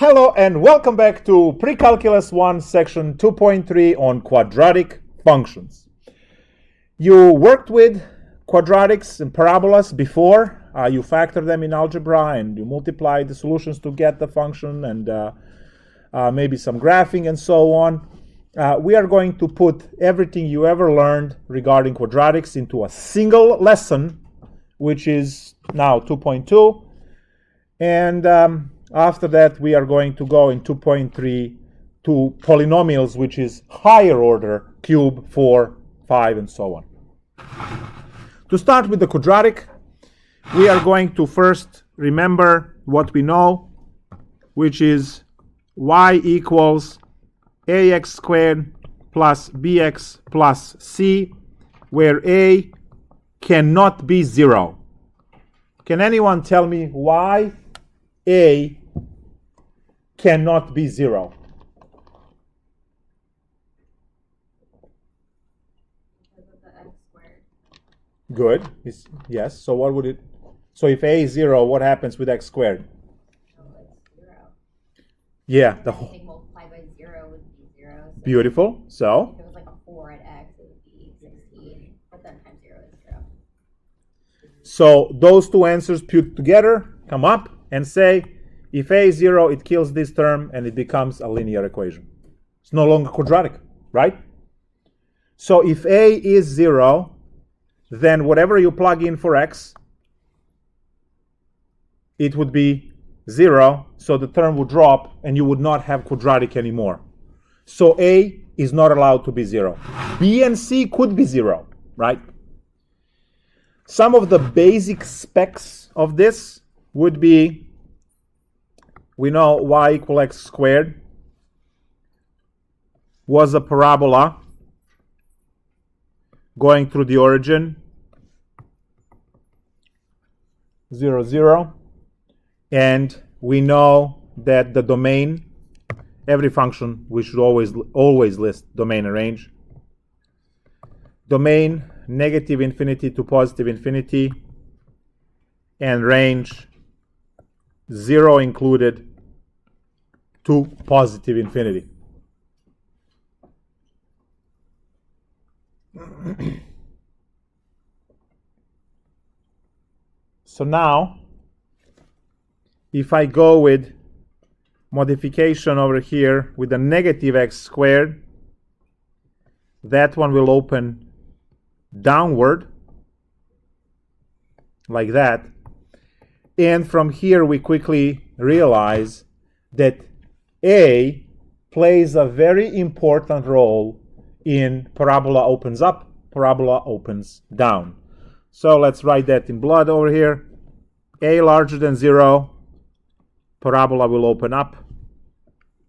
Hello and welcome back to Precalculus1 section 2.3 on quadratic functions. You worked with quadratics and parabolas before. You factor them in algebra and you multiply the solutions to get the function and maybe some graphing and so on. We are going to put everything you ever learned regarding quadratics into a single lesson, which is now 2.2. And after that, we are going to go in 2.3 to polynomials, which is higher order, cube, 4, 5, and so on. To start with the quadratic, we are going to first remember what we know, which is y equals ax squared plus bx plus c, where a cannot be 0. Can anyone tell me why a cannot be 0? Because of the x squared. Good. Yes. So what would it? So if a is 0, what happens with x squared? Oh, it's 0. Yeah. Anything multiplied by 0 would be 0. So Beautiful. So if it was like a 4 at x, it would be 16. But then times 0 is 0. So those two answers put together come up and say, if a is 0, it kills this term and it becomes a linear equation. It's no longer quadratic, right? So if a is 0, then whatever you plug in for x, it would be 0, so the term would drop and you would not have quadratic anymore. So a is not allowed to be 0. B and C could be 0, right? Some of the basic specs of this would be, we know y equal x squared was a parabola going through the origin 0, 0, and we know that the domain, every function we should always list domain and range. Domain negative infinity to positive infinity, and range 0 included to positive infinity. So now, if I go with modification over here with a negative x squared, that one will open downward like that. And from here we quickly realize that a plays a very important role in parabola opens up, parabola opens down. So let's write that in blood over here. A larger than 0, parabola will open up.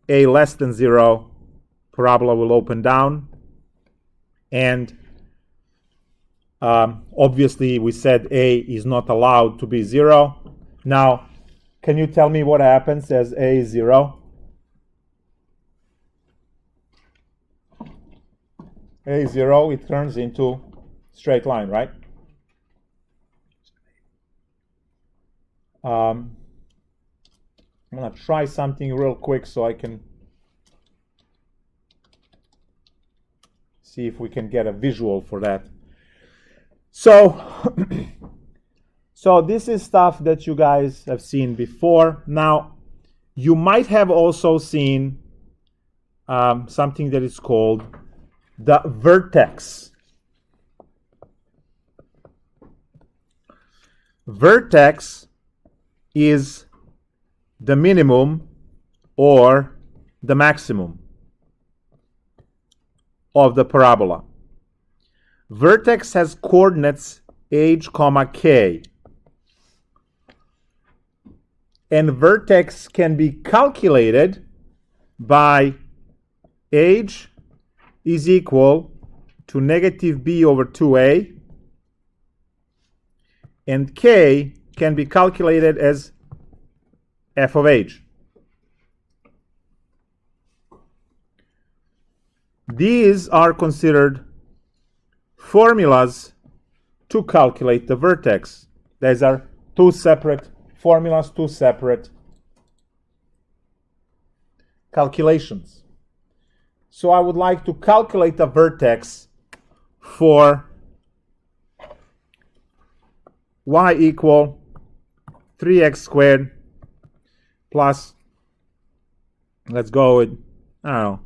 A less than 0, parabola will open down. And obviously we said a is not allowed to be 0. Now, can you tell me what happens as a is 0? A is 0, it turns into straight line, right? I'm going to try something real quick so I can see if we can get a visual for that. So, so this is stuff that you guys have seen before. Now, you might have also seen something that is called the vertex. Vertex is the minimum or the maximum of the parabola. Vertex has coordinates h, k. And vertex can be calculated by h is equal to negative b over 2a, and k can be calculated as f of h. These are considered formulas to calculate the vertex. These are two separate formulas, two separate calculations. So I would like to calculate a vertex for y equal 3x squared plus, let's go with, I don't know,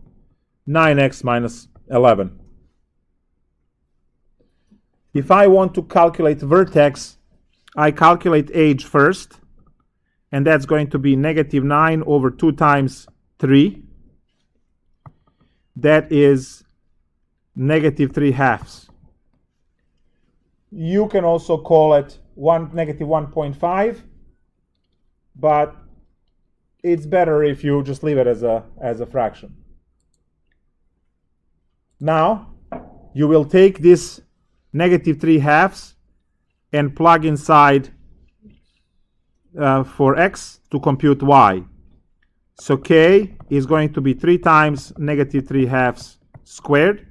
9x minus 11. If I want to calculate vertex, I calculate age first, and that's going to be negative 9 over 2 times 3. That is negative 3/2. You can also call it negative 1.5, but it's better if you just leave it as a fraction. Now, you will take this negative 3/2 and plug inside for x to compute y. So k is going to be 3 times negative 3/2 squared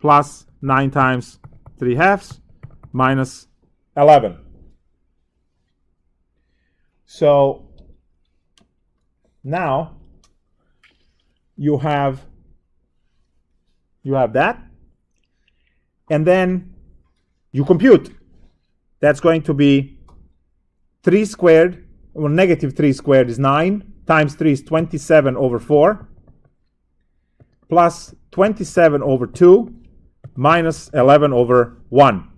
plus 9 times 3/2 minus 11. So now you have that, and then you compute. That's going to be 3 squared, well, negative 3 squared is 9, times 3 is 27 over 4, plus 27 over 2, minus 11 over 1.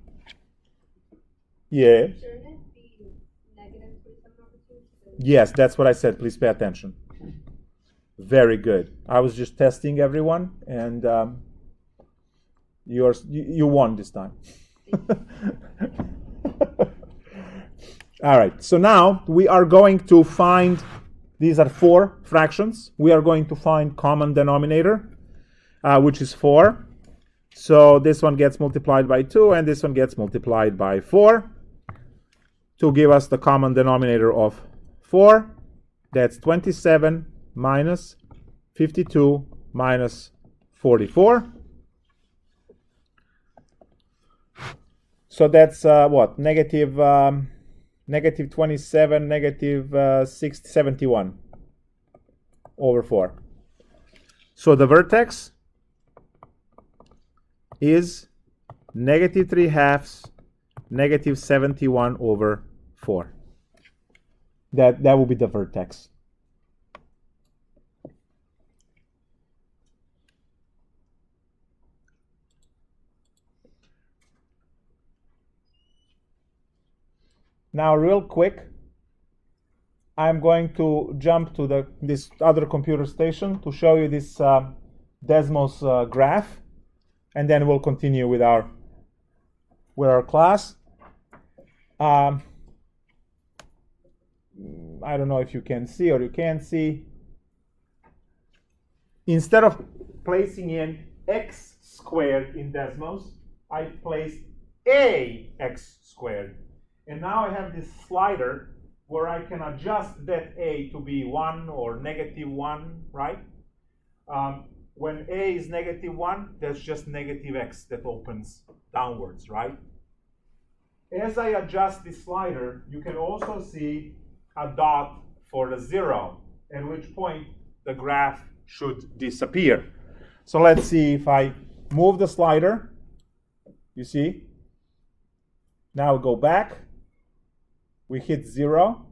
Yeah. Shouldn't it be negative 27 over 2? Yes, that's what I said. Please pay attention. Very good. I was just testing everyone, and you won this time. All right, so now we are going to find, these are 4 fractions. We are going to find common denominator, which is 4. So this one gets multiplied by 2, and this one gets multiplied by 4 to give us the common denominator of 4. That's 27 minus 52 minus 44. So that's what? Negative 27, negative 71 over 4. So the vertex is negative 3/2, negative 71 over 4. That will be the vertex. Now, real quick, I'm going to jump to this other computer station to show you this Desmos graph, and then we'll continue with our class. I don't know if you can see or you can't see. Instead of placing in x squared in Desmos, I placed ax squared. And now I have this slider where I can adjust that a to be 1 or negative 1, right? When a is negative 1, that's just negative x that opens downwards, right? As I adjust this slider, you can also see a dot for the 0, at which point the graph should disappear. So let's see if I move the slider. You see? Now go back. We hit 0.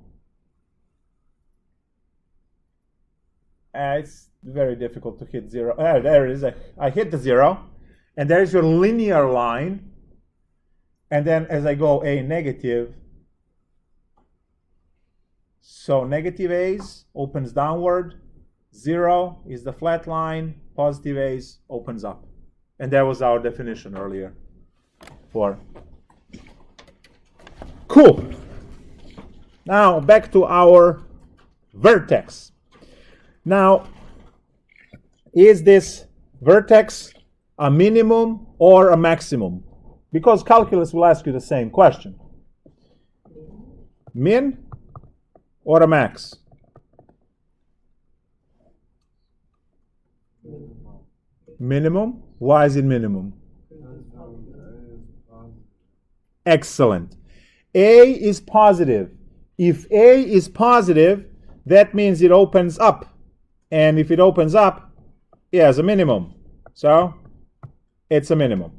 It's very difficult to hit 0. There it is. I hit the 0. And there's your linear line. And then as I go a negative, so negative a's opens downward. 0 is the flat line. Positive a's opens up. And that was our definition earlier for. Cool. Now back to our vertex. Now, is this vertex a minimum or a maximum? Because calculus will ask you the same question. Min or a max? Minimum. Why is it minimum? Excellent. A is positive. If A is positive, that means it opens up. And if it opens up, it has a minimum. So it's a minimum.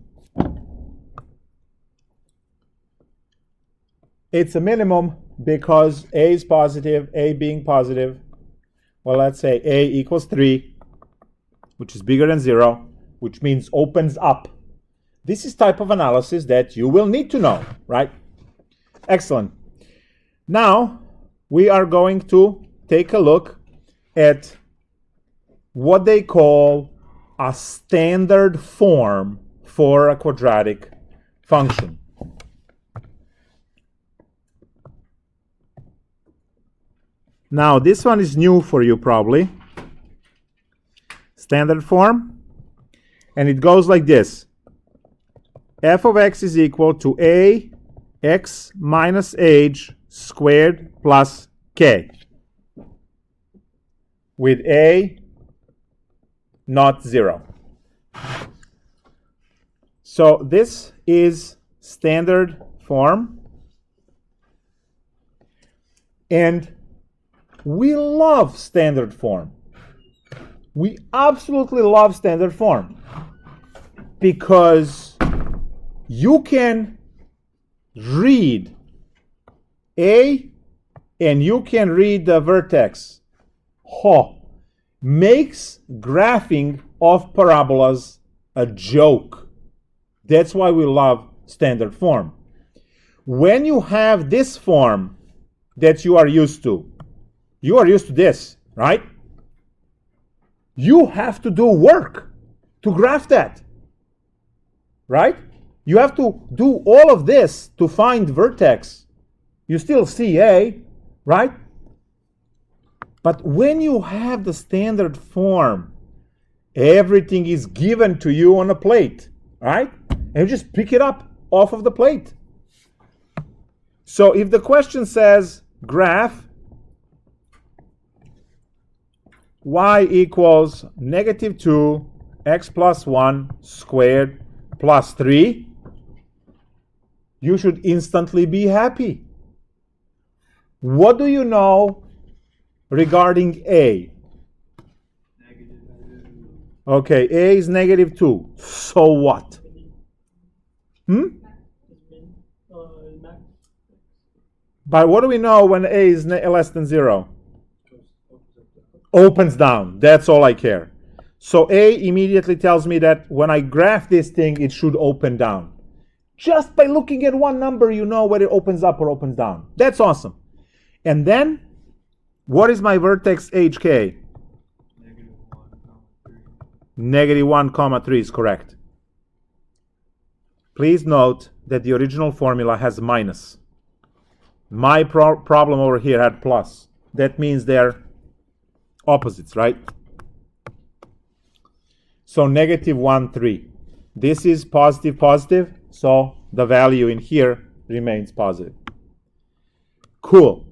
It's a minimum because A is positive, A being positive. Well, let's say A equals 3, which is bigger than 0, which means opens up. This is type of analysis that you will need to know, right? Excellent. Now, we are going to take a look at what they call a standard form for a quadratic function. Now, this one is new for you probably. Standard form. And it goes like this. F of x is equal to ax minus h squared plus k. With a not 0. So this is standard form. And we love standard form. We absolutely love standard form because you can read A and you can read the vertex. Makes graphing of parabolas a joke. That's why we love standard form. When you have this form that you are used to this, right? You have to do work to graph that, right? You have to do all of this to find vertex. You still see A, right? But when you have the standard form, everything is given to you on a plate, right? And you just pick it up off of the plate. So if the question says graph y equals negative 2 x plus 1 squared plus 3, you should instantly be happy. What do you know regarding A? Okay, A is negative 2. So what? But what do we know when A is less than 0? Opens down. That's all I care. So A immediately tells me that when I graph this thing, it should open down. Just by looking at one number, you know whether it opens up or opens down. That's awesome. And then, what is my vertex HK? Negative 1, comma 3 is correct. Please note that the original formula has minus. My problem over here had plus. That means they're opposites, right? So negative 1, 3. This is positive, positive, so the value in here remains positive. Cool.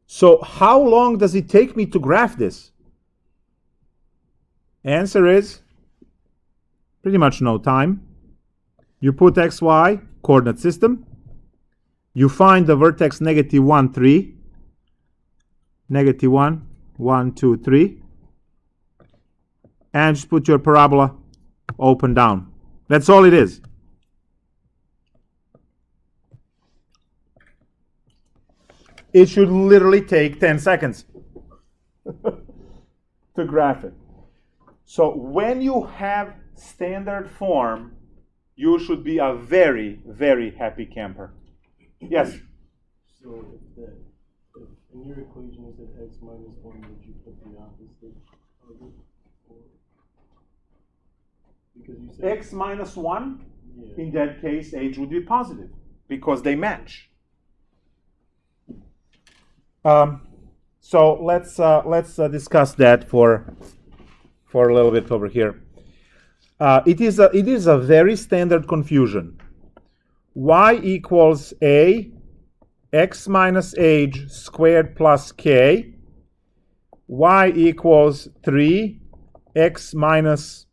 So how long does it take me to graph this? Answer is pretty much no time. You put xy coordinate system. You find the vertex negative 1, 3. Negative 1, 1, 2, 3. And just put your parabola open down. That's all it is. It should literally take 10 seconds to graph it. So when you have standard form, you should be a very, very happy camper. Yes? So if in your equation you said x minus 1, would you put the opposite of it? Because you said X minus 1, yeah. in that case, h would be positive because they match. So let's discuss that for a little bit over here. It is a very standard confusion. Y equals a x minus h squared plus k. Y equals 3 x minus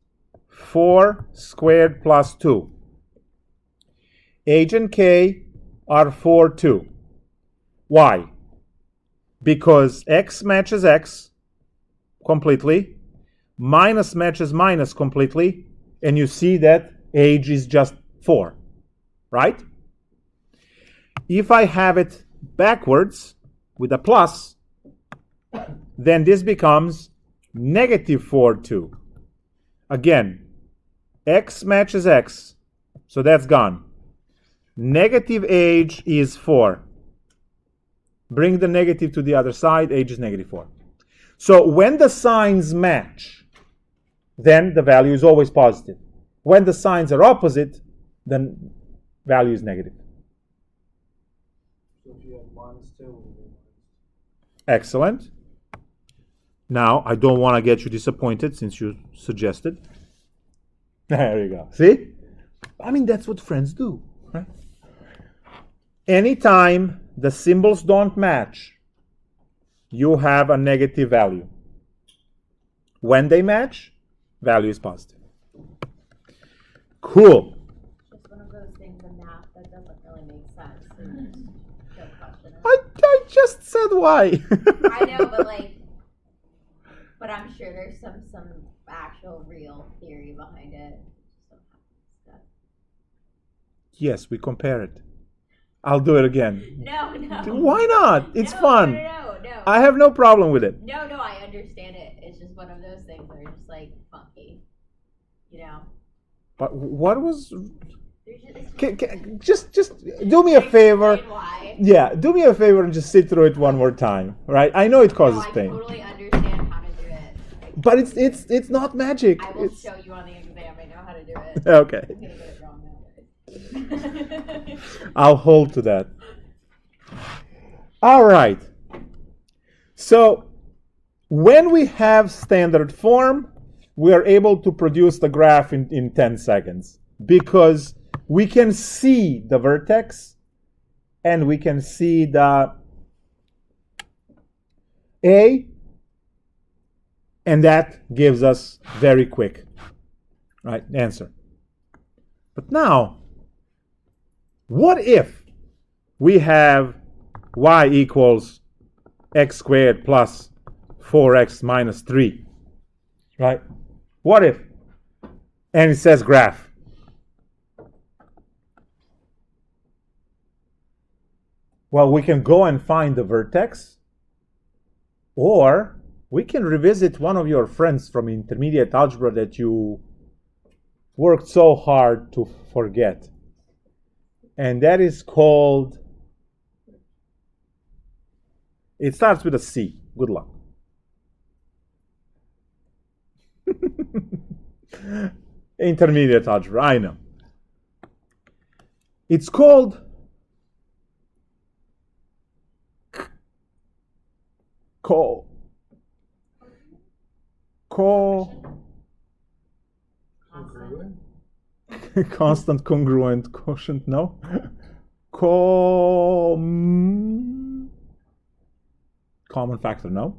4 squared plus 2. H and k are 4, 2. Why? Because x matches x, completely, minus matches minus completely, and you see that age is just 4, right? If I have it backwards with a plus, then this becomes negative 4, 2. Again, x matches x, so that's gone. Negative age is 4. Bring the negative to the other side, age is negative 4. So when the signs match, then the value is always positive. When the signs are opposite, then value is negative. So if you have -2, Excellent. Now, I don't want to get you disappointed since you suggested. There you go. See? I mean, that's what friends do, right? Anytime the symbols don't match, you have a negative value. When they match, value is positive. Cool. It's one of those things in math that doesn't really make sense. And don't question it. I just said why. I know, but I'm sure there's some actual real theory behind it. Yes, we compare it. I'll do it again. No. Why not? It's fun. No. I have no problem with it. No, I understand it. It's just one of those things that are just like funky, you know. But what was? There's Just do me a favor. Explain why. Yeah, do me a favor and just sit through it one more time, right? I know it causes I pain, totally understand how to do it. but it's not magic. I will It's show you on the exam. I know how to do it. okay. I'm gonna get it wrong now. I'll hold to that. All right. So when we have standard form, we are able to produce the graph in 10 seconds because we can see the vertex and we can see the A, and that gives us very quick, right, answer. But now, what if we have y equals x squared plus 4x minus 3, right? What if? And it says graph. Well, we can go and find the vertex, or we can revisit one of your friends from intermediate algebra that you worked so hard to forget. And that is called, it starts with a C. Good luck. Intermediate algebra, I know. It's called constant congruent quotient, no? Common factor, no?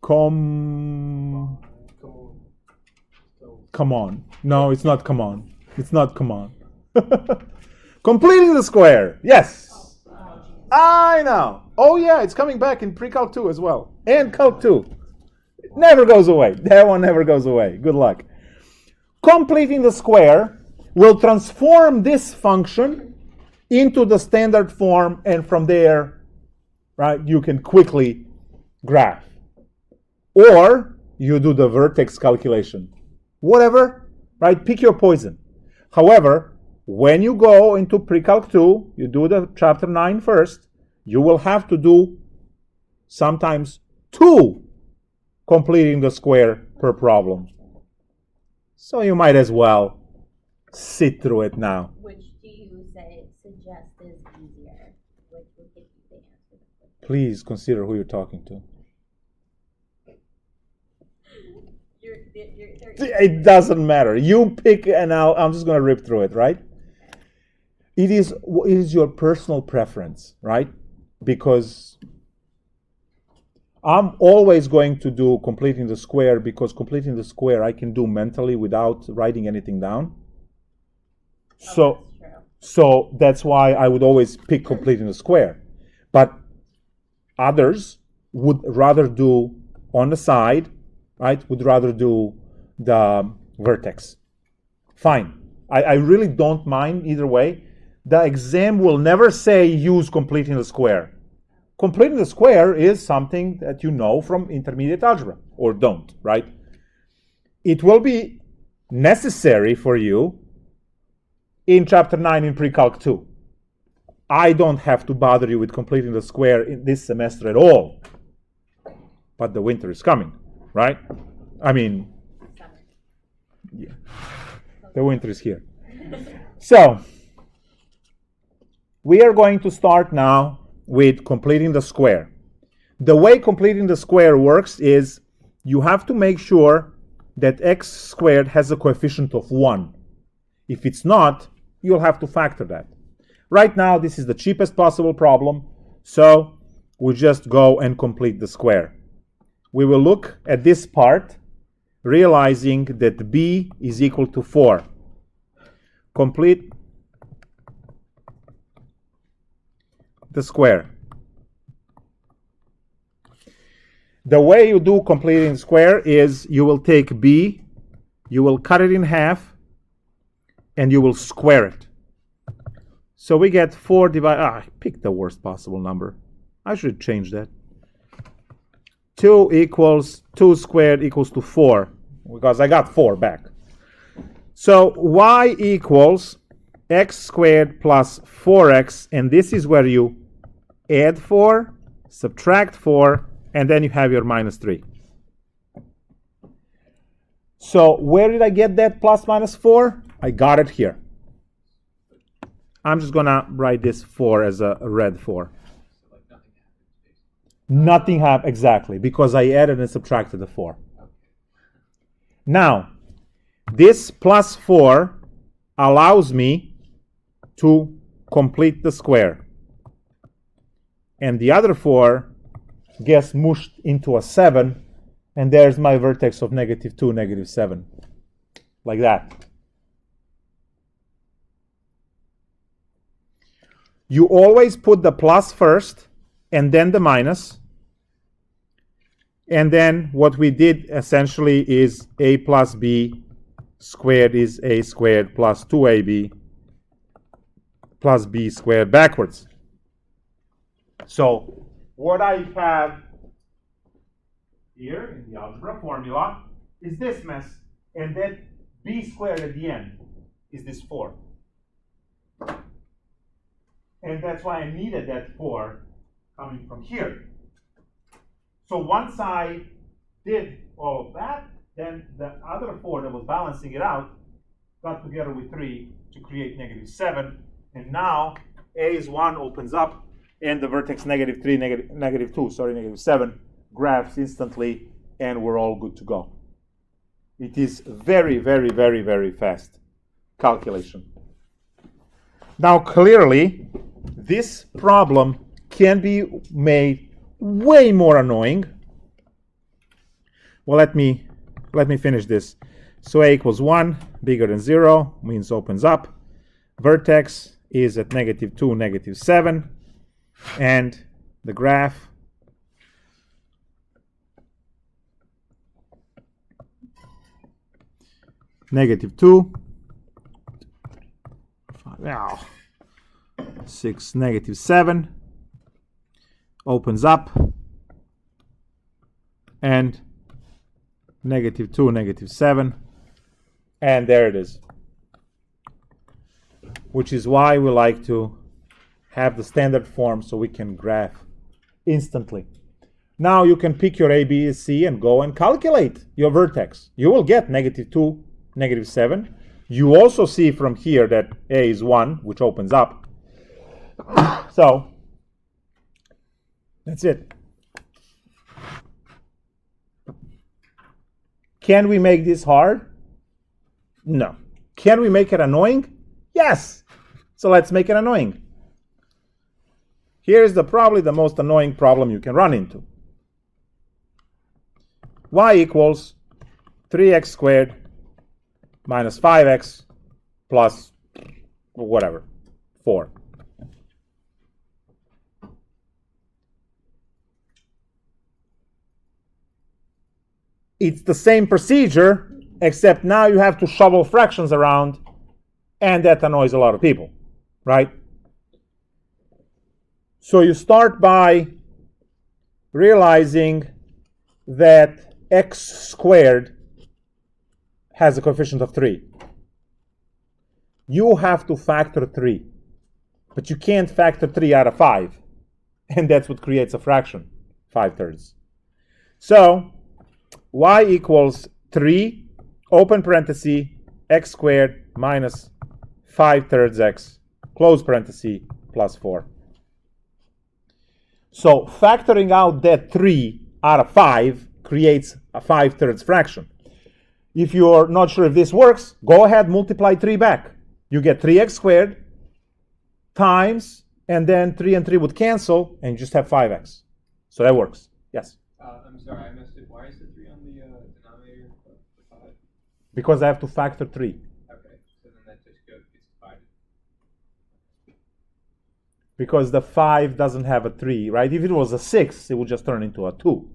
Come on. No, it's not come on. It's not come on. Completing the square. Yes. I know. Oh yeah, it's coming back in Precalc 2 as well. And Calc 2. It never goes away. That one never goes away. Good luck. Completing the square will transform this function into the standard form, and from there, right, you can quickly graph. Or you do the vertex calculation. Whatever, right? Pick your poison. However, when you go into Precalc 2, you do the chapter 9 first, you will have to do sometimes 2 completing the square per problem. So you might as well sit through it now. Which do you suggest is easier? Which would give you the answer? Please consider who you're talking to. It doesn't matter. You pick, and I'm just going to rip through it, right? It is your personal preference, right? Because I'm always going to do completing the square, because completing the square I can do mentally without writing anything down. So that's why I would always pick completing the square. But others would rather do on the side, right? Would rather do the vertex. Fine. I really don't mind either way. The exam will never say use completing the square. Completing the square is something that you know from intermediate algebra, or don't, right? It will be necessary for you in chapter 9 in Precalc 2. I don't have to bother you with completing the square in this semester at all. But the winter is coming, right? I mean, yeah, the winter is here. So, we are going to start now with completing the square. The way completing the square works is you have to make sure that x squared has a coefficient of 1. If it's not, you'll have to factor that. Right now, this is the cheapest possible problem, so we just go and complete the square. We will look at this part, realizing that b is equal to 4. Complete the square. The way you do completing the square is you will take b, you will cut it in half, and you will square it. So we get 4 divided, I picked the worst possible number. I should change that. 2 equals 2 squared equals to 4, because I got 4 back. So y equals x squared plus 4x, and this is where you add 4, subtract 4, and then you have your minus 3. So where did I get that plus minus 4? I got it here. I'm just going to write this 4 as a red 4. Nothing happened, exactly, because I added and subtracted the 4. Now, this plus 4 allows me to complete the square. And the other 4 gets mushed into a 7, and there's my vertex of -2, -7. Like that. You always put the plus first, and then the minus. And then what we did essentially is a plus b squared is a squared plus 2ab plus b squared backwards. So what I have here in the algebra formula is this mess, and then b squared at the end is this 4. And that's why I needed that 4 coming from here. So once I did all of that, then the other 4 that was balancing it out got together with 3 to create -7. And now A is 1 opens up, and the vertex -3, -7 graphs instantly, and we're all good to go. It is very, very, very, very fast calculation. Now clearly, this problem can be made way more annoying. Well, let me finish this. So a equals 1, bigger than 0, means opens up. Vertex is at -2, -7, and the graph -2, 6, -7, opens up, and -2, -7, and there it is. Which is why we like to have the standard form so we can graph instantly. Now you can pick your A, B, C and go and calculate your vertex. You will get -2, -7. You also see from here that A is 1, which opens up. So that's it. Can we make this hard? No. Can we make it annoying? Yes. So let's make it annoying. Here's probably the most annoying problem you can run into. Y equals 3x squared minus 5x plus whatever, 4. it's the same procedure, except now you have to shovel fractions around, and that annoys a lot of people, right? So you start by realizing that x squared has a coefficient of 3. You have to factor 3, but you can't factor 3 out of 5, and that's what creates a fraction, 5/3. So y equals 3, open parenthesis, x squared minus 5/3 x, close parenthesis, plus 4. So factoring out that 3 out of 5 creates a 5/3 fraction. If you're not sure if this works, go ahead, multiply 3 back. You get 3x squared times, and then 3 and 3 would cancel, and you just have 5x. So that works. Yes? I'm sorry, I missed it. Why is the 3 on the denominator of 5? Because I have to factor 3. Okay, so then that just gets divided. Because the 5 doesn't have a 3, right? If it was a 6, it would just turn into a 2.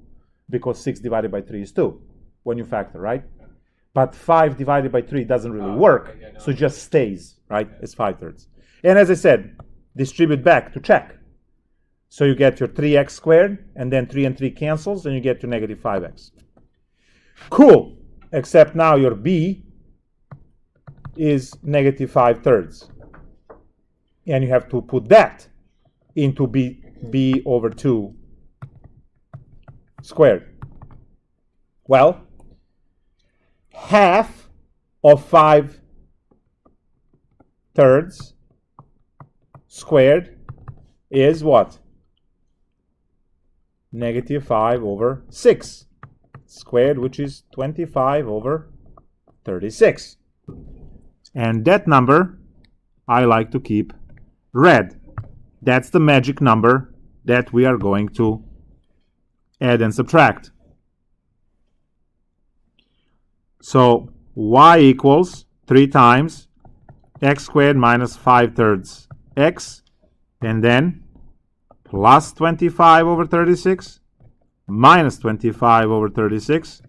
Because 6 divided by 3 is 2 when you factor, right? But 5 divided by 3 doesn't really work, okay, yeah, no, so it just stays, right? It's 5/3. And as I said, distribute back to check. So you get your 3x squared, and then 3 and 3 cancels, and you get your negative 5x. Cool, except now your b is negative 5/3. And you have to put that into b over 2 squared. Well, half of 5/3 squared is what? Negative 5 over 6 squared, which is 25 over 36. And that number I like to keep red. That's the magic number that we are going to add and subtract. So y equals 3 times x squared minus 5/3 x, and then plus 25 over 36 minus 25 over 36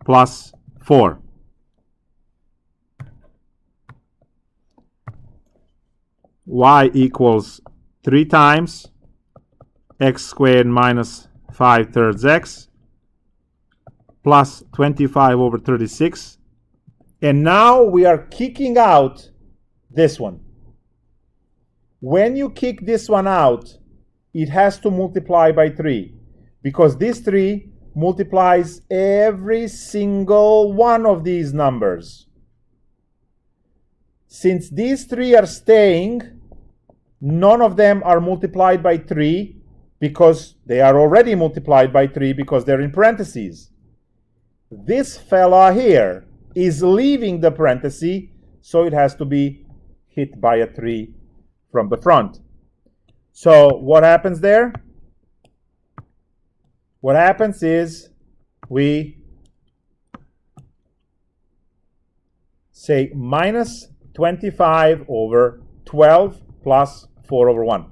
plus 4. Y equals 3 times x squared minus 5/3 x plus 25 over 36. And now we are kicking out this one. When you kick this one out, it has to multiply by 3, because this 3 multiplies every single one of these numbers. Since these 3 are staying, none of them are multiplied by 3, because they are already multiplied by 3 because they're in parentheses. This fella here is leaving the parenthesis, so it has to be hit by a 3 from the front. So what happens there? What happens is we say minus 25 over 12 plus 4 over 1.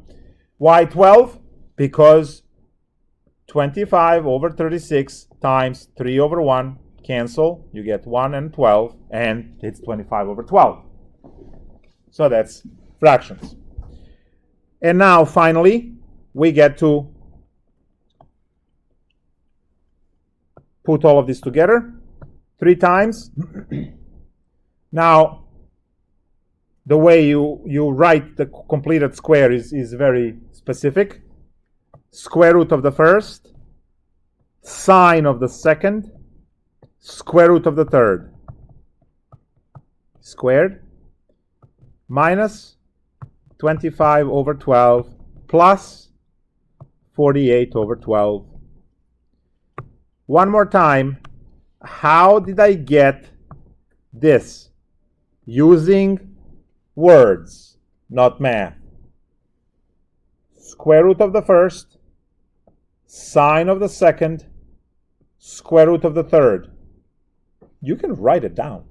Why 12? Because 25 over 36 times 3 over 1 cancel. You get 1 and 12, and it's 25 over 12. So that's fractions. And now, finally, we get to put all of this together 3 times. Now, the way you write the completed square is very specific. Square root of the first, sine of the second, square root of the third, squared, minus 25 over 12 plus 48 over 12. One more time, how did I get this? Using words, not math. Square root of the first, sine of the second, square root of the third. You can write it down.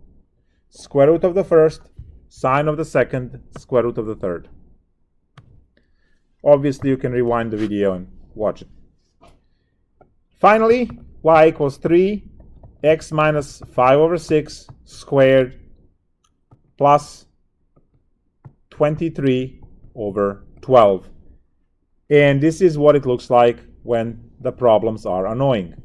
Square root of the first, sine of the second, square root of the third. Obviously, you can rewind the video and watch it. Finally, y equals 3, x minus 5 over 6 squared plus 23 over 12. And this is what it looks like when the problems are annoying.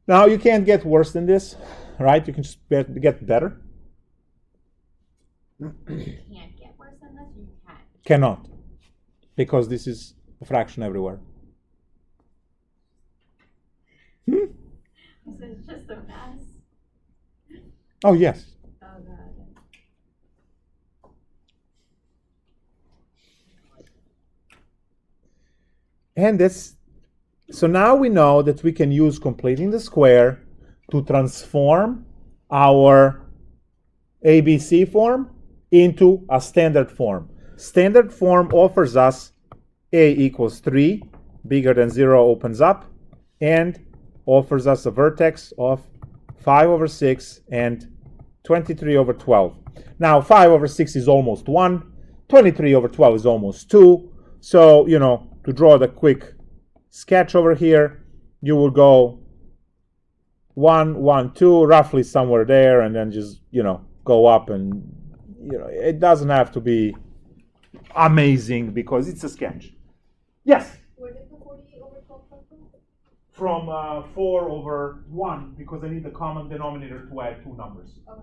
Now, you can't get worse than this, right? You can just get better. You can't get worse than this, you can. Cannot, because this is a fraction everywhere. This is just a mess. Oh, yes. Oh, God. And this, so now we know that we can use completing the square to transform our ABC form into a standard form. Standard form offers us A equals 3, bigger than 0 opens up, and offers us a vertex of 5 over 6 and 23 over 12. Now, 5 over 6 is almost 1, 23 over 12 is almost 2. So, to draw the quick sketch over here, you will go 1, 1, 2, roughly somewhere there, and then just, go up, and, it doesn't have to be amazing because it's a sketch. Yes? Where did the 48 over 12 come From from? 4 over 1, because I need the common denominator to add two numbers. Okay.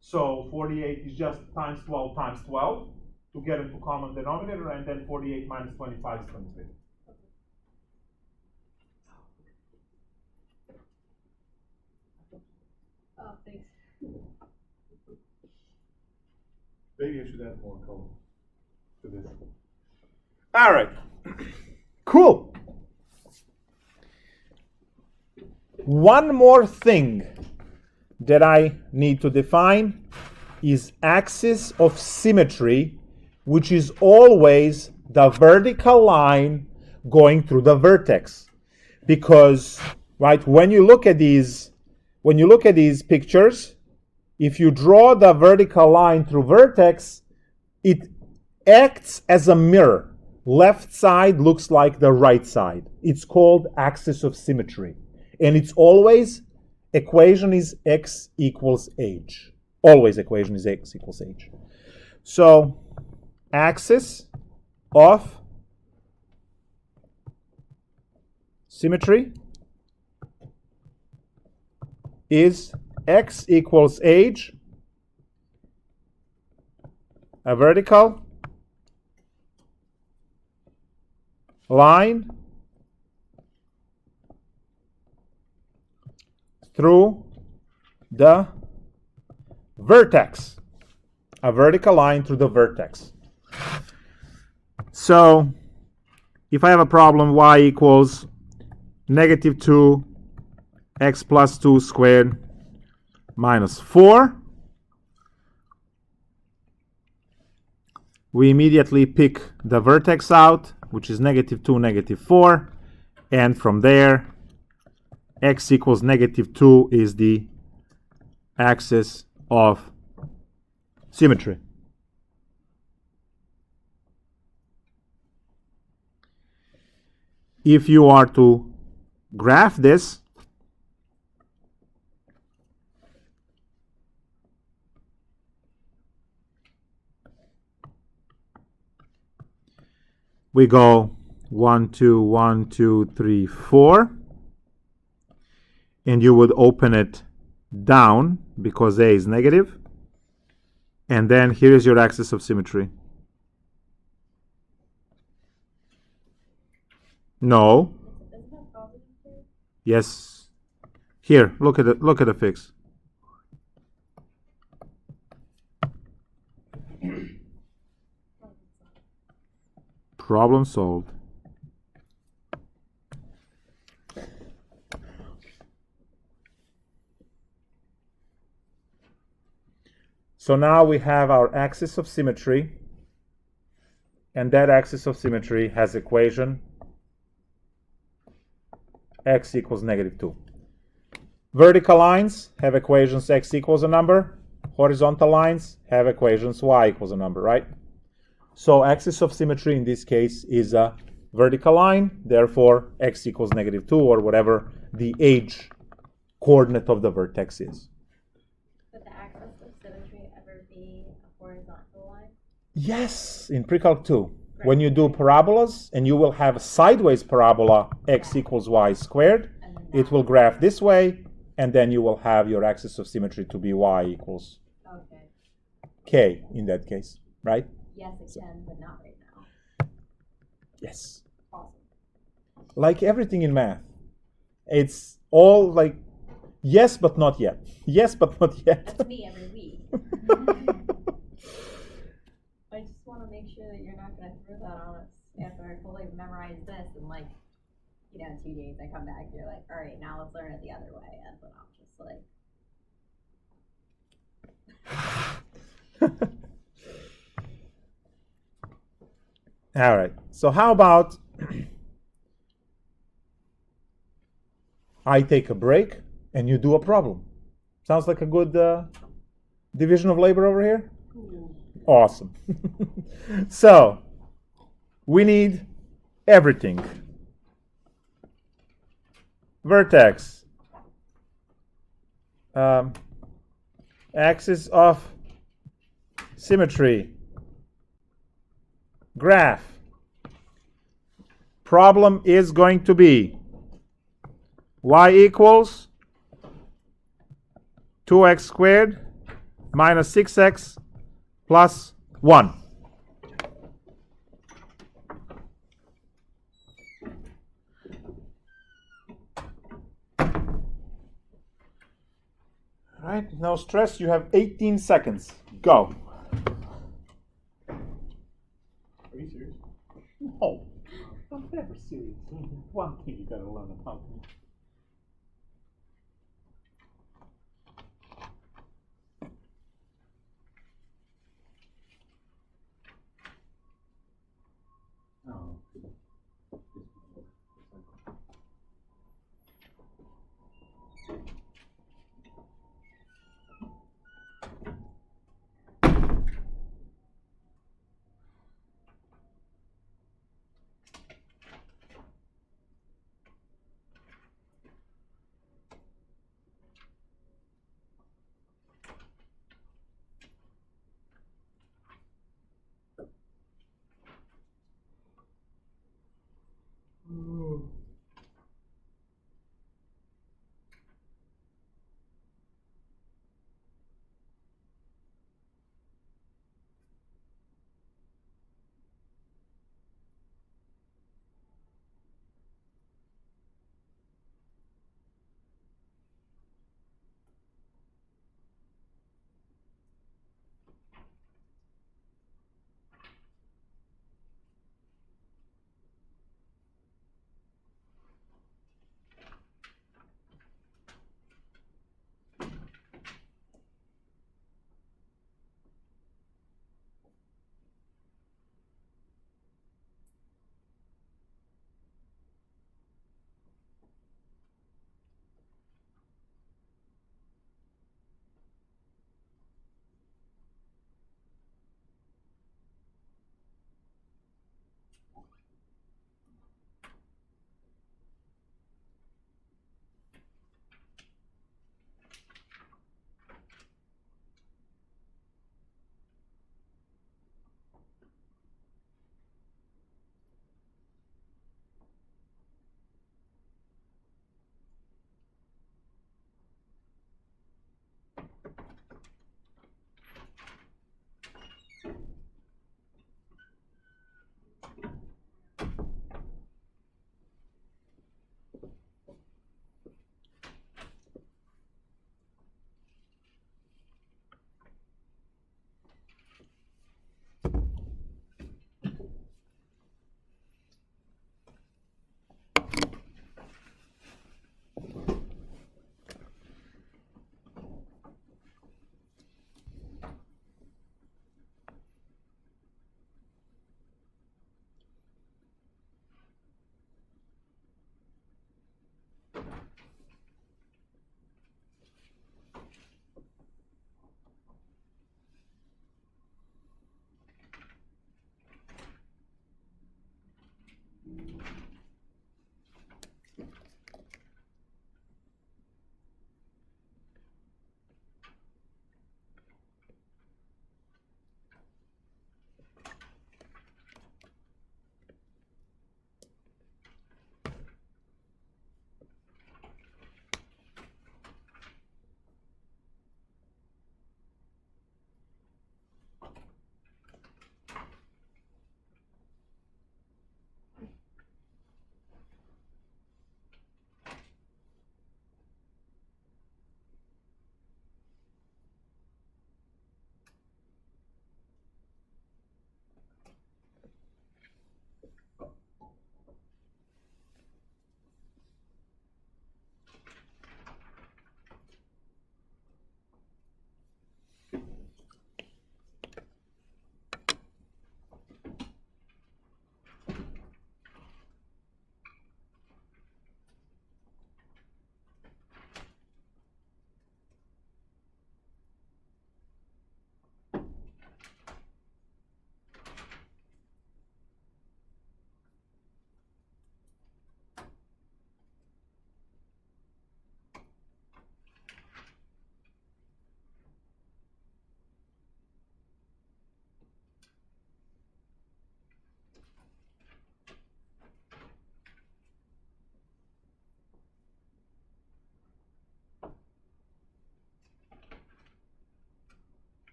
So 48 is just times 12 times 12 to get into common denominator, and then 48 minus 25 is 23. Oh, thanks. Maybe I should add more color to this. All right. Cool. One more thing that I need to define is axis of symmetry, which is always the vertical line going through the vertex. Because, right, when you look at these pictures, if you draw the vertical line through vertex, it acts as a mirror. Left side looks like the right side. It's called axis of symmetry. And it's always, equation is x equals h. Always equation is x equals h. So, axis of symmetry is x equals h, a vertical line through the vertex. A vertical line through the vertex. So, if I have a problem, y equals negative 2 x plus 2 squared minus 4, we immediately pick the vertex out, which is negative 2, negative 4, and from there, x equals negative 2 is the axis of symmetry. If you are to graph this, we go 1, 2, 1, 2, 3, 4, and you would open it down because A is negative, and then here is your axis of symmetry. No. Yes. Here, look at the fix. Problem solved. So now we have our axis of symmetry, and that axis of symmetry has equation x equals negative 2. Vertical lines have equations x equals a number. Horizontal lines have equations y equals a number, right? So axis of symmetry in this case is a vertical line, therefore x equals -2 or whatever the age coordinate of the vertex is. Would the axis of symmetry ever be a horizontal line? Yes, in Precalc 2. When you do parabolas, and you will have a sideways parabola x equals y squared, it will graph this way, and then you will have your axis of symmetry to be y equals Okay. k in that case, right? Yes, it can, but not right now. Yes. Awesome. Like everything in math, it's all like yes, but not yet. Yes, but not yet. That's me every week. I just want to make sure that you're not going to throw that on us after I fully memorize this and 2 days I come back, you're like, all right, now let's learn it the other way. And then I'm just like, all right. So how about I take a break and you do a problem? Sounds like a good division of labor over here? Awesome. So we need everything. Vertex, axis of symmetry, graph. Problem is going to be y equals 2x squared minus 6x plus 1. All right, no stress. You have 18 seconds. Go. Are you serious? No, I'm never serious. One thing you gotta learn about me.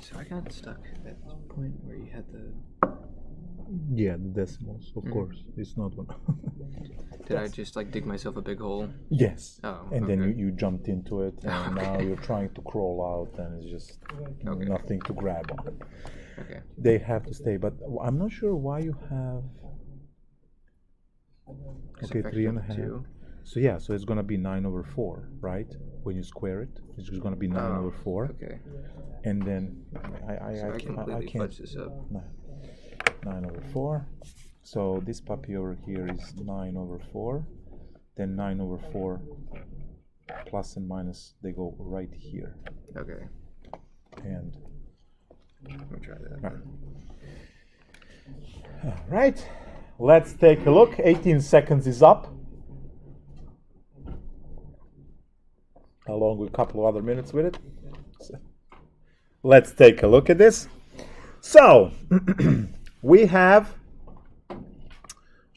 So I got stuck at this point where you had the. Yeah, the decimals, of course. It's not one. Did I just like dig myself a big hole? Yes. Oh, And then okay. you jumped into it, and now you're trying to crawl out, and it's just Okay. nothing to grab on. Okay. They have to stay, but I'm not sure why you have. Okay, Factor 3.5. 2. So yeah, so it's gonna be 9/4, right? When you square it, it's just gonna be 9/4, Okay. and then So I completely can't. fudged this up. No. 9/4. So this puppy over here is 9/4. Then 9/4 plus and minus, they go right here. Okay. And Let me try that. all right, let's take a look. 18 seconds is up, along with a couple of other minutes with it. So, let's take a look at this. So we have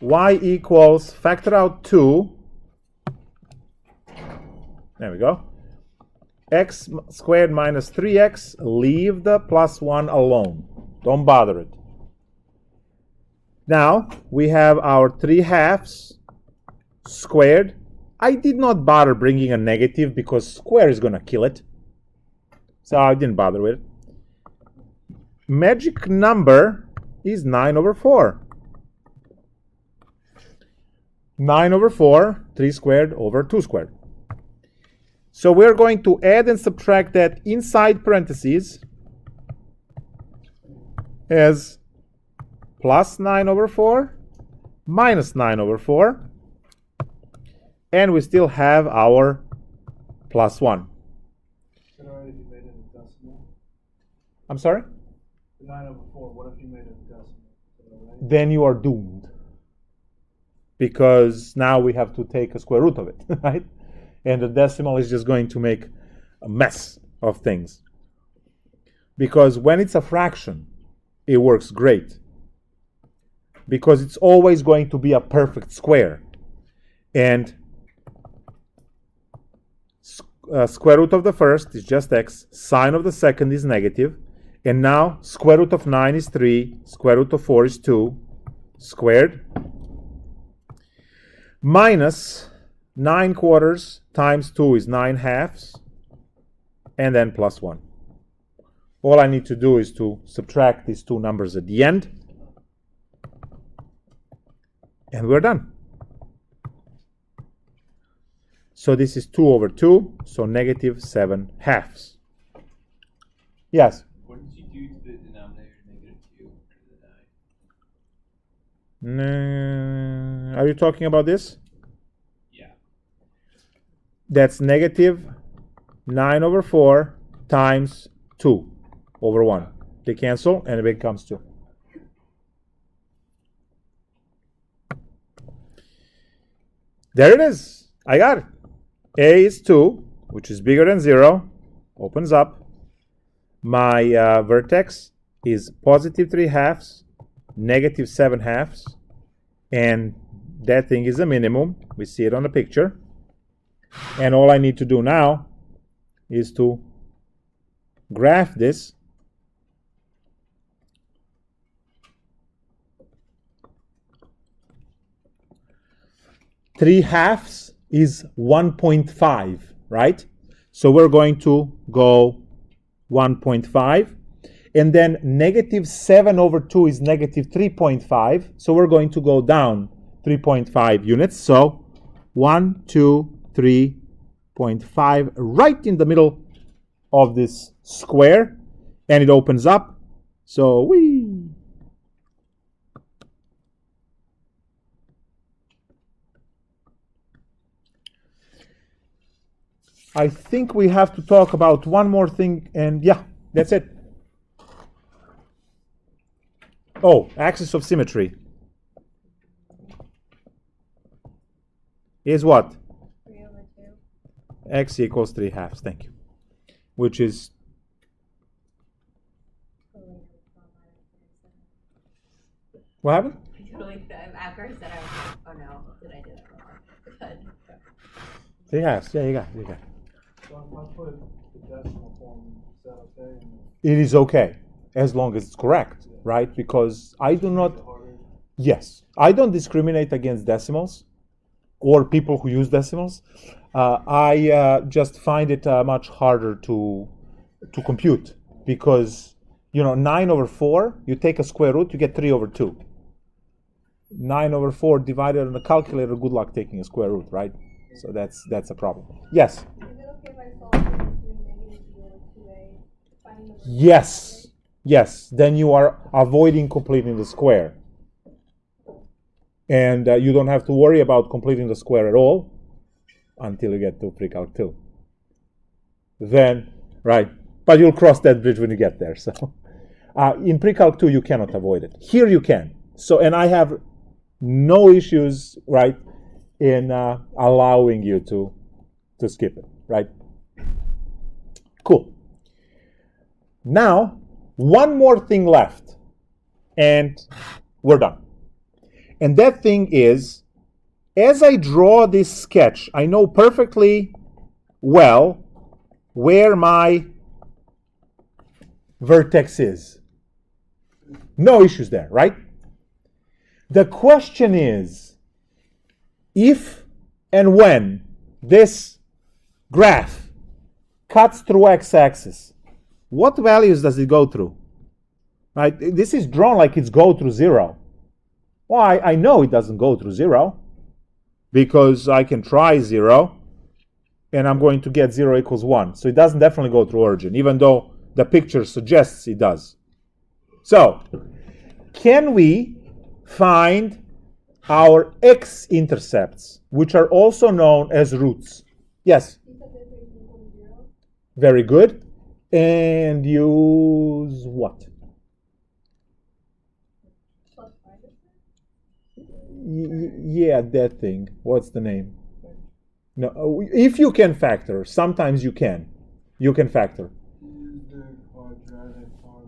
y equals, factor out 2. There we go. X squared minus 3x, leave the plus 1 alone. Don't bother it. Now, we have our 3/2 squared. I did not bother bringing a negative because square is going to kill it. So I didn't bother with it. Magic number is 9/4. 9/4, 3 squared over 2 squared. So we're going to add and subtract that inside parentheses as plus 9/4 minus 9/4, and we still have our plus 1. Should already be made in a decimal. I'm sorry? The 9/4, what if you made it a decimal? Is that right? Then you are doomed. Because now we have to take a square root of it, right? And the decimal is just going to make a mess of things. Because when it's a fraction, it works great. Because it's always going to be a perfect square. And square root of the first is just x, sine of the second is negative, and now square root of 9 is 3, square root of 4 is 2, squared, minus 9/4 times 2 is 9/2, and then plus 1. All I need to do is to subtract these two numbers at the end, and we're done. So this is 2/2, so negative 7/2. Yes? What did you do to the denominator -2 into the 9? Are you talking about this? Yeah. That's negative 9/4 times 2/1. They cancel, and it becomes 2. There it is. I got it. A is 2, which is bigger than 0. Opens up. My vertex is positive 3/2, negative 7/2, and that thing is a minimum. We see it on the picture. And all I need to do now is to graph this. Three halves is 1.5, right? So we're going to go 1.5. And then negative 7/2 is negative 3.5. So we're going to go down 3.5 units. So 1, 2, 3.5, right in the middle of this square. And it opens up. So whee! I think we have to talk about one more thing, and yeah, that's it. Oh, axis of symmetry is what? 3/2. X equals 3/2, thank you. Which is, what happened? After I said I was like, oh no, did I do that wrong? But 3/2, yeah, you got it. So if I put the decimal form, is that okay? It is okay, as long as it's correct, right? Because I do not, yes, I don't discriminate against decimals or people who use decimals. I just find it much harder to compute because, 9/4, you take a square root, you get 3/2. 9/4 divided on a calculator, good luck taking a square root, right? So that's a problem. Yes? Is it okay if I solve for doing negative 2a, finding the Yes. Then you are avoiding completing the square. And you don't have to worry about completing the square at all until you get to Precalc 2. Then, right, but you'll cross that bridge when you get there. So in Precalc 2, you cannot avoid it. Here you can. So, and I have no issues, right, in allowing you to skip it, right? Cool. Now, one more thing left, and we're done. And that thing is, as I draw this sketch, I know perfectly well where my vertex is. No issues there, right? The question is, if and when this graph cuts through x-axis, what values does it go through? Right? This is drawn like it's go through 0. Well, I know it doesn't go through 0 because I can try 0 and I'm going to get 0 equals 1. So it doesn't definitely go through origin, even though the picture suggests it does. So, can we find our X intercepts, which are also known as roots? Yes? Very good. And use what? Yeah, that thing. What's the name? No, if you can factor, sometimes you can. You can factor.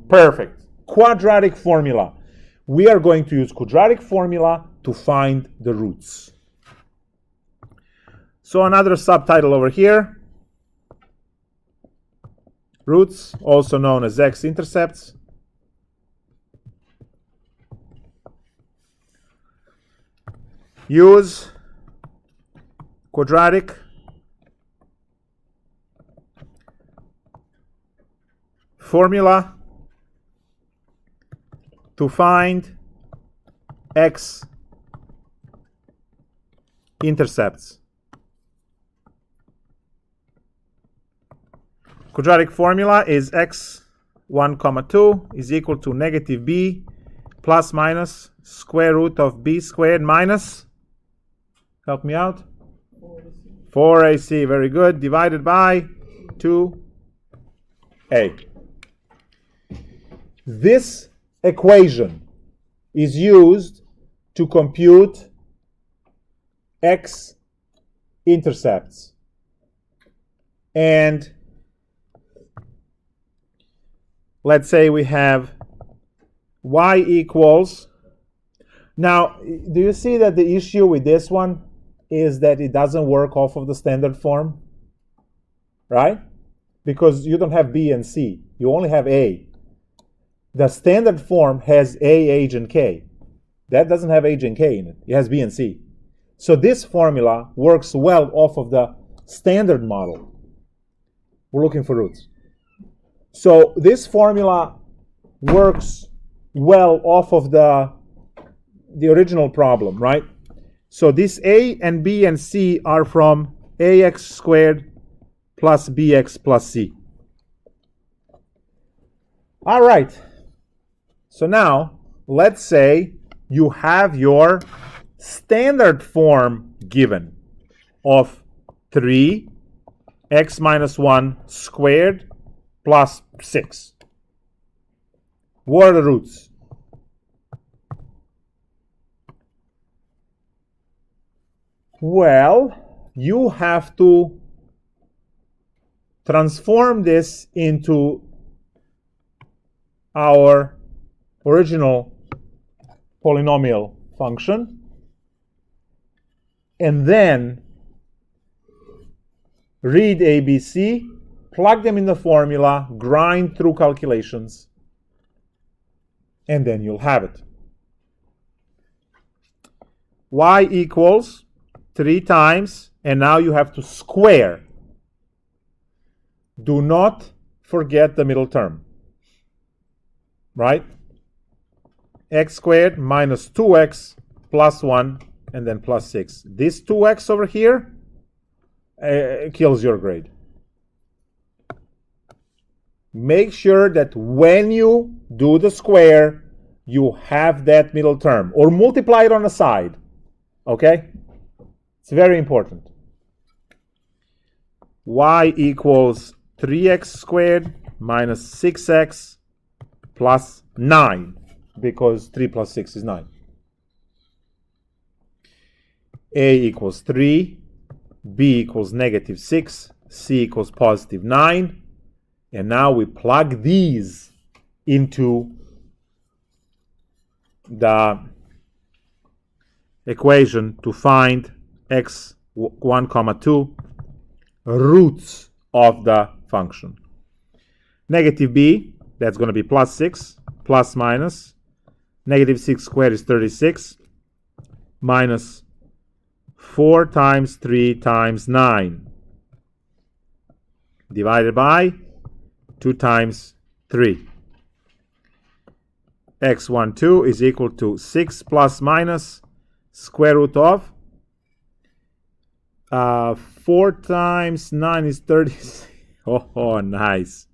Perfect. Quadratic formula. We are going to use quadratic formula to find the roots. So another subtitle over here. Roots, also known as X intercepts. Use quadratic formula to find X intercepts. Quadratic formula is x1, 2 is equal to negative b plus minus square root of b squared minus, help me out, 4ac, very good, divided by 2a. This equation is used to compute X intercepts. And let's say we have y equals. Now, do you see that the issue with this one is that it doesn't work off of the standard form? Right? Because you don't have b and c. You only have a. The standard form has a, h, and k. That doesn't have h and k in it. It has b and c. So this formula works well off of the standard model. We're looking for roots. So this formula works well off of the original problem, right? So this a and b and c are from ax squared plus bx plus c. All right. So now, let's say you have your standard form given of 3x minus 1 squared plus 6. What are the roots? Well, you have to transform this into our original polynomial function, and then read ABC, plug them in the formula, grind through calculations, and then you'll have it. Y equals 3 times, and now you have to square. Do not forget the middle term, right? X squared minus 2x plus 1 and then plus 6. This 2x over here kills your grade. Make sure that when you do the square, you have that middle term, or multiply it on the side, okay? It's very important. Y equals 3x squared minus 6x plus 9, because 3 plus 6 is 9. A equals 3, B equals negative 6, C equals positive 9, and now we plug these into the equation to find x1, 2 roots of the function. Negative b, that's going to be plus 6, plus minus. Negative 6 squared is 36, minus 4 times 3 times 9, divided by 2 times 3. x1, 2 is equal to 6 plus minus square root of 4 times 9 is 36. Oh, nice.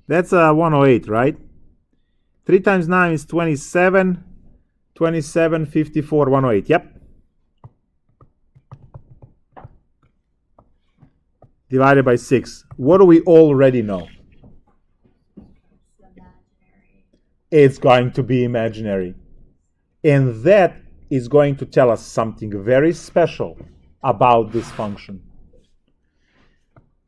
That's 108, right? 3 times 9 is 27. 27, 54, 108. Yep. Divided by 6. What do we already know? It's going to be imaginary. And that is going to tell us something very special about this function.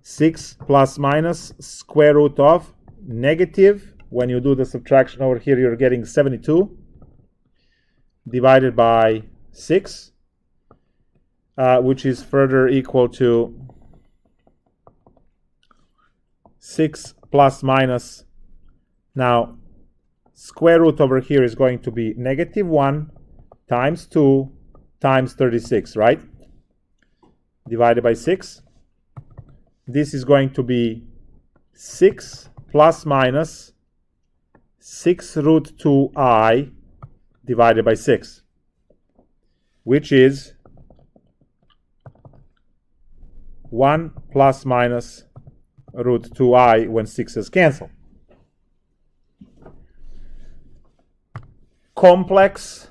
6 plus minus square root of negative. When you do the subtraction over here, you're getting 72 divided by 6, which is further equal to 6 plus minus. Now, square root over here is going to be negative 1 times 2 times 36, right? Divided by 6. This is going to be 6 plus minus 6 root 2i divided by 6, which is 1 plus minus root 2i when 6's cancel. Complex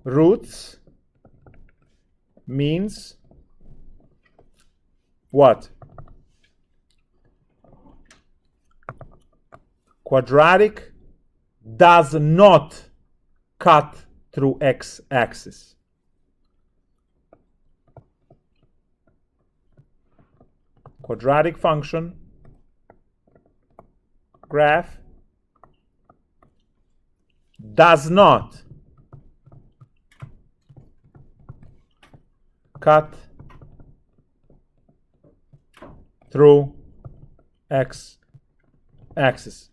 roots means what? Quadratic does not cut through x-axis. Quadratic function graph does not cut through x-axis.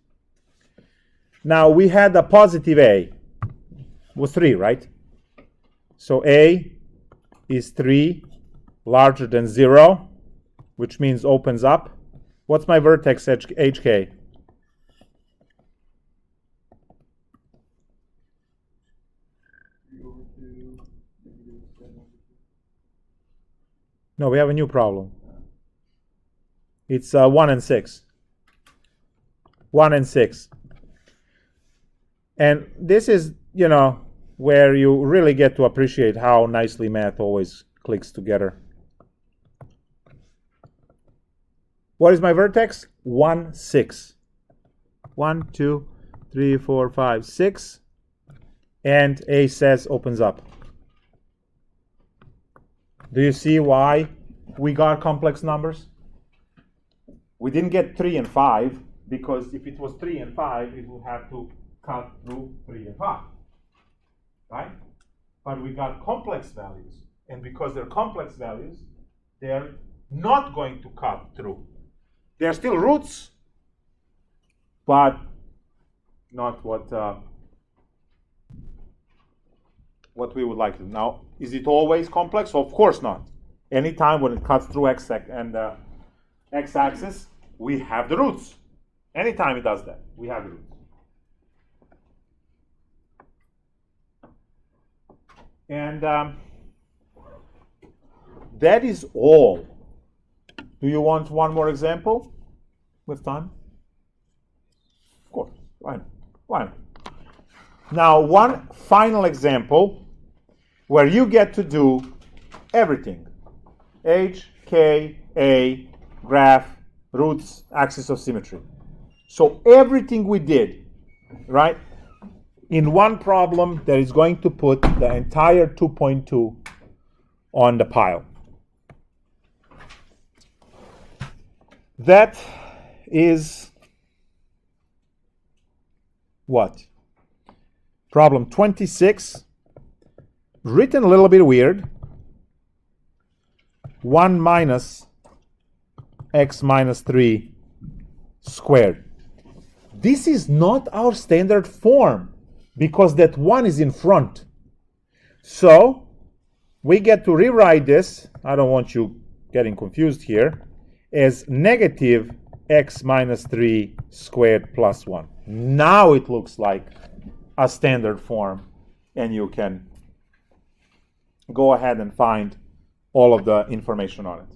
Now we had a positive a, was 3, right? So a is 3 larger than 0, which means opens up. What's my vertex hk? No, we have a new problem. It's 1 and 6. 1 and 6. And this is, you know, where you really get to appreciate how nicely math always clicks together. What is my vertex? 1, 6. 1, 2, 3, 4, 5, 6. And A says opens up. Do you see why we got complex numbers? We didn't get 3 and 5, because if it was 3 and 5, it would have to cut through 3 and 5. Right? But we got complex values. And because they're complex values, they're not going to cut through. They're still roots, but not what we would like to. Now, is it always complex? Of course not. Anytime when it cuts through x and x-axis, we have the roots. Anytime it does that, we have the roots. And that is all. Do you want one more example with time? Of course. Why not? Why not? Now, one final example where you get to do everything. H, K, A, graph, roots, axis of symmetry. So everything we did, right, in one problem that is going to put the entire 2.2 on the pile. That is what? Problem 26, written a little bit weird. 1 minus x minus 3 squared. This is not our standard form because that 1 is in front. So we get to rewrite this, I don't want you getting confused here, as negative x minus 3 squared plus 1. Now it looks like a standard form, and you can go ahead and find all of the information on it.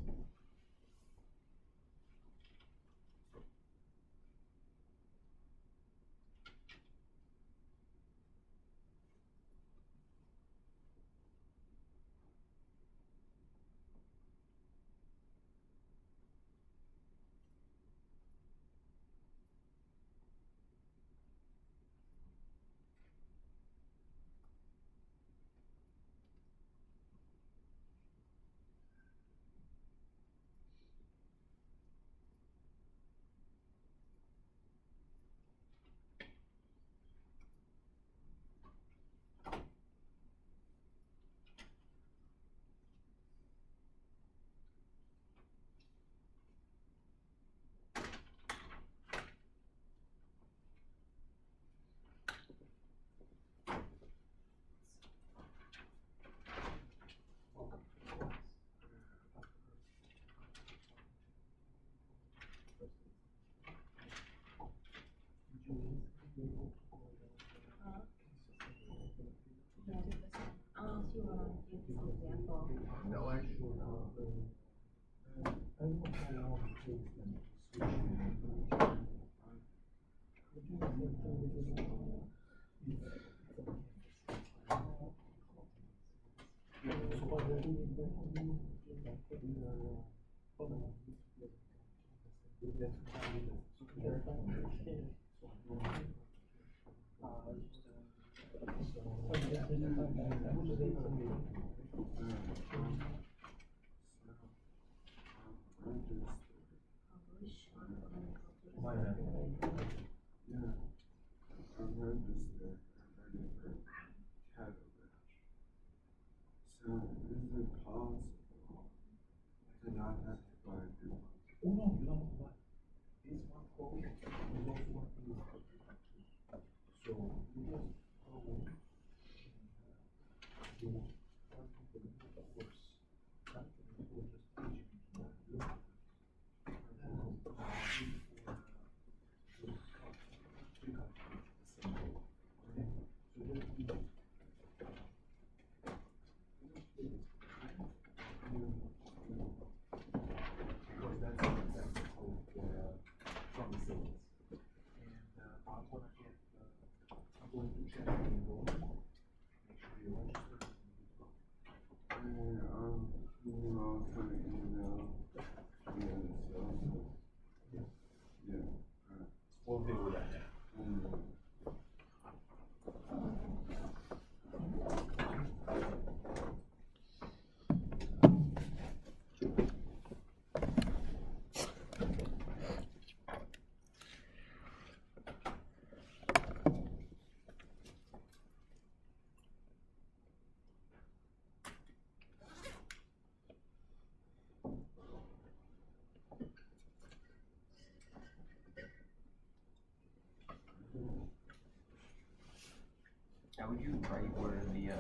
would you write where the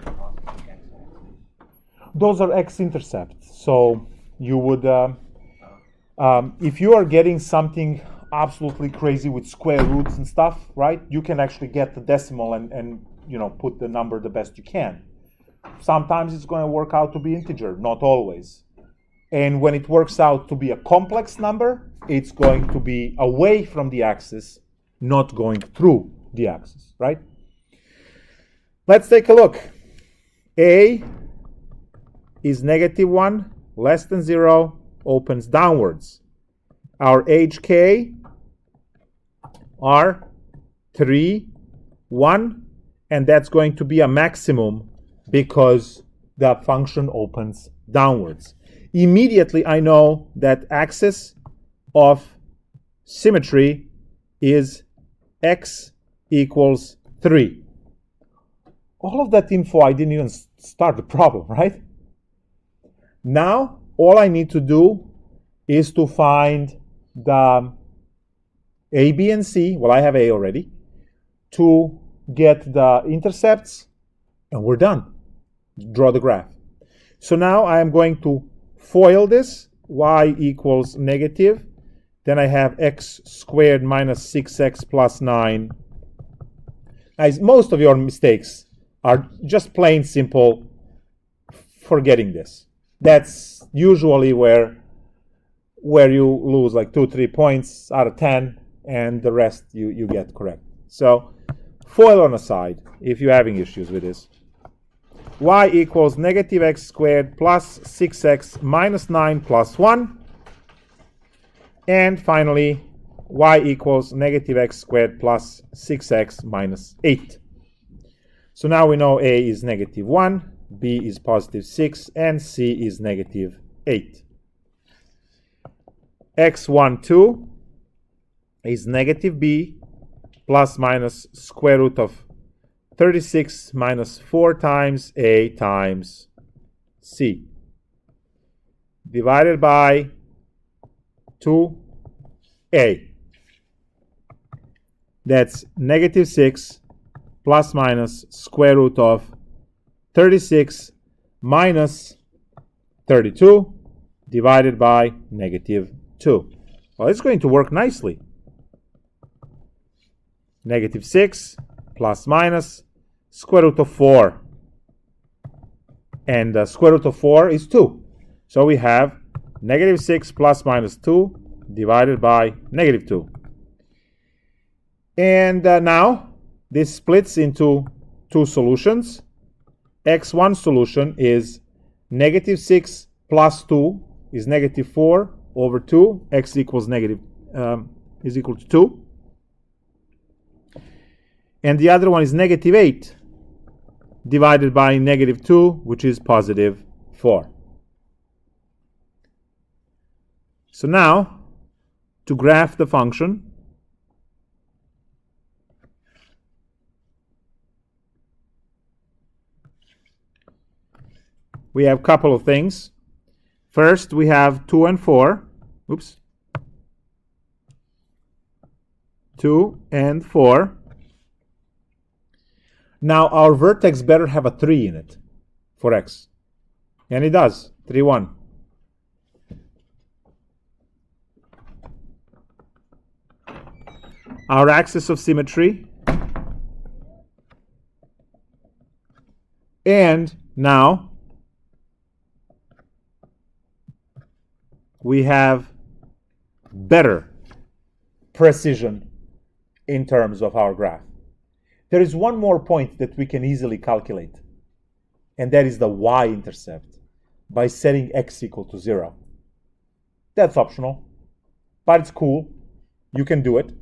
processing x-axis? Those are X intercepts. So you would, if you are getting something absolutely crazy with square roots and stuff, right? You can actually get the decimal and put the number the best you can. Sometimes it's going to work out to be integer, not always. And when it works out to be a complex number, it's going to be away from the axis, not going through the axis, right? Let's take a look. A is -1, less than 0, opens downwards. Our HK are 3, 1, and that's going to be a maximum because the function opens downwards. Immediately I know that axis of symmetry is x equals 3. All of that info, I didn't even start the problem, right? Now, all I need to do is to find the A, B, and C. Well, I have A already. To get the intercepts, and we're done. Draw the graph. So now I am going to FOIL this. Y equals negative. Then I have x squared minus 6x plus 9. As most of your mistakes are just plain simple forgetting this. That's usually where you lose like 2-3 points out of 10, and the rest you get correct. So FOIL on the side if you're having issues with this. Y equals negative x squared plus 6x minus 9 plus 1. And finally, y equals negative x squared plus 6x minus 8. So now we know A is -1, B is positive 6, and C is negative 8. x12 is negative B plus minus square root of 36 minus 4 times A times C divided by 2A. That's negative 6 plus minus square root of 36 minus 32 divided by -2. Well, it's going to work nicely. Negative 6 plus minus square root of 4. And the square root of 4 is 2. So we have negative 6 plus minus 2 divided by -2. And now this splits into two solutions. X1 solution is negative 6 plus 2 is negative 4 over 2. X equals is equal to 2. And the other one is negative 8 divided by -2, which is positive 4. So now, to graph the function, we have a couple of things. First, we have 2 and 4. Oops. 2 and 4. Now, our vertex better have a 3 in it for x. And it does. 3, 1. Our axis of symmetry. And now, we have better precision in terms of our graph. There is one more point that we can easily calculate, and that is the Y-intercept by setting x equal to 0. That's optional, but it's cool. You can do it.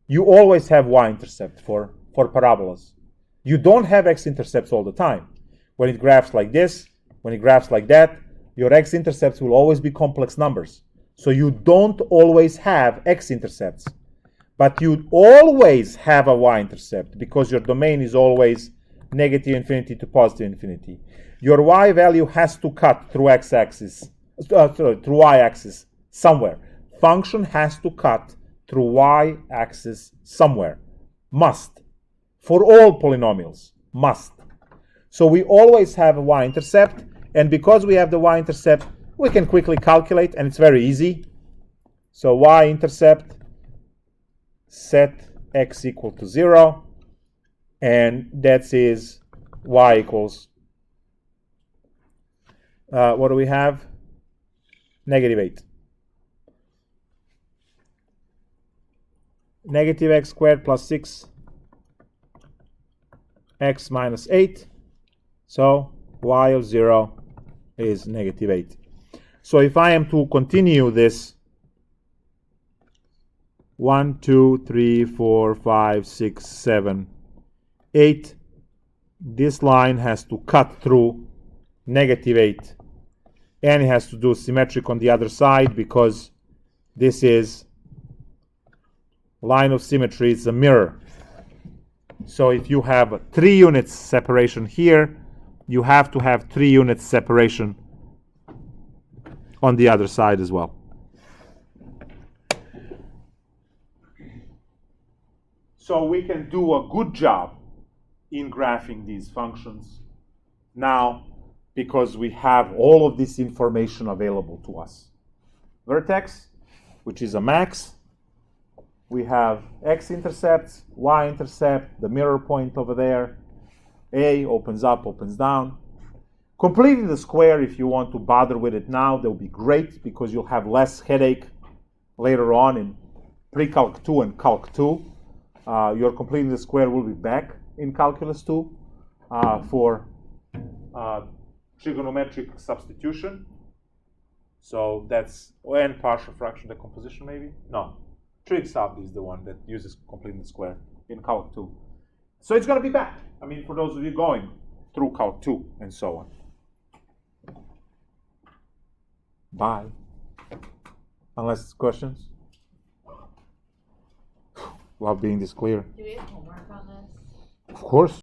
You always have Y-intercept for parabolas. You don't have X-intercepts all the time. When it graphs like this, when it graphs like that, your X-intercepts will always be complex numbers. So you don't always have X-intercepts. But you always have a Y-intercept because your domain is always negative infinity to positive infinity. Your Y value has to cut through X-axis, through Y-axis somewhere. Function has to cut through Y-axis somewhere. Must. for all polynomials, must. So we always have a y-intercept, and because we have the y-intercept, we can quickly calculate, and it's very easy. So y-intercept, set x equal to 0, and that is y equals, what do we have? -8. Negative x squared plus 6 x minus 8. So y of 0 is -8. So if I am to continue this 1, 2, 3, 4, 5, 6, 7, 8, this line has to cut through -8, and it has to do symmetric on the other side because this is line of symmetry, it's a mirror. So if you have 3 units separation here, you have to have 3 units separation on the other side as well. So we can do a good job in graphing these functions now because we have all of this information available to us. Vertex, which is a max. We have X intercepts, Y intercept, the mirror point over there. A opens up, opens down. Completing the square, if you want to bother with it now, that would be great because you'll have less headache later on in Precalc 2 and Calc 2. Your completing the square will be back in Calculus 2 for trigonometric substitution. So that's, and partial fraction decomposition maybe? No. Trig sub is the one that uses completing the square in Calc 2. So it's going to be back. I mean, for those of you going through Calc 2 and so on. Bye. Unless questions? Love being this clear. Do we have homework on this? Of course.